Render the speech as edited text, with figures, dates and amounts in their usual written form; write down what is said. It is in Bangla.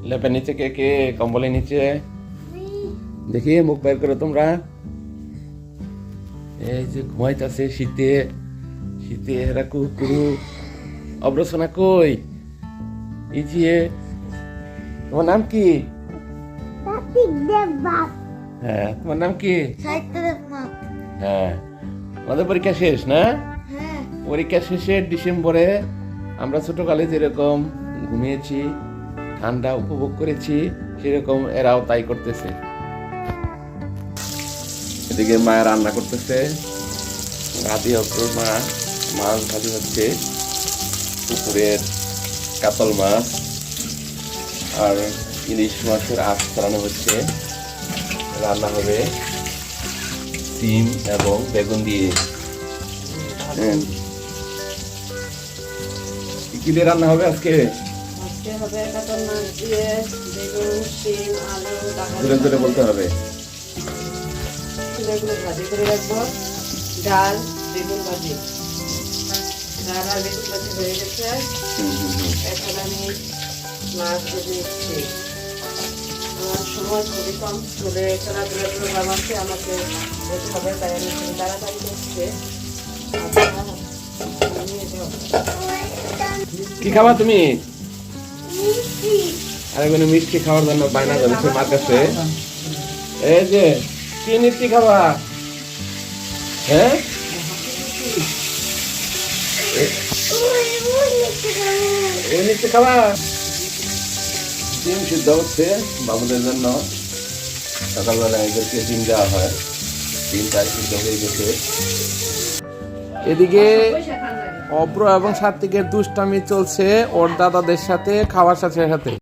লেপের নিচে কে কে, কম্বলের নিচে দেখি মুখ বের করো তোমরা। এই যে ঘুমাইতেছে শীতে, শীতে এরা কুকুরু। অব্রসনা কই? এই যে তোমার নাম কি? হ্যাঁ, তোমার নাম কি? হ্যাঁ, আমাদের পরীক্ষা শেষ না? পরীক্ষা শেষে ডিসেম্বরে আমরা ছোটকালে যেরকম ঘুমিয়েছি, ঠান্ডা উপভোগ করেছি, সেরকম এরাও তাই করতেছে। এদিকে মায়ের রান্না করতেছে, আদি অক্টোর মাছ ভাজি হচ্ছে, পুকুরের কাতল মাছ আর ইলিশ মাছের আঁশ ছাড়ানো হচ্ছে। রান্না হবে সিম এবং বেগুন দিয়ে। কি দিয়ে রান্না হবে আজকে? হবে কাতল মাছ দিয়ে বেগুন, শিম, আলু, জোরে জোরে বলতে হবে। এগুলো ভাজি করে রাখবো। ডাল, বেগুন ভাজি, ডাল আর বেগুন ভাজি হয়ে গেছে। এখন আমি মাছ ভেজে নিচ্ছি। আমার সময় খুবই কম, স্কুলে খেলাধুলা প্রোগ্রাম আছে, আমাকে যেতে হবে, তাই আমি খুবই তাড়াতাড়ি করছে। কি খাবা তুমি? আরে কোনো মিষ্টি খাওয়ার জন্য বায়না করেছে মার কাছে। এই যে কি মিষ্টি খাবা? হ্যাঁ, ওই মিষ্টি খাবা? ডিম সিদ্ধ হচ্ছে বাবুদের জন্য। সকালবেলা এদেরকে ডিম দেওয়া হয়, ডিমটা সিদ্ধ হয়ে গেছে। এদিকে অব্র এবং সাত্বিকের দুষ্টামি চলছে ওর দাদাদের সাথে, খাওয়ার সাথে সাথে।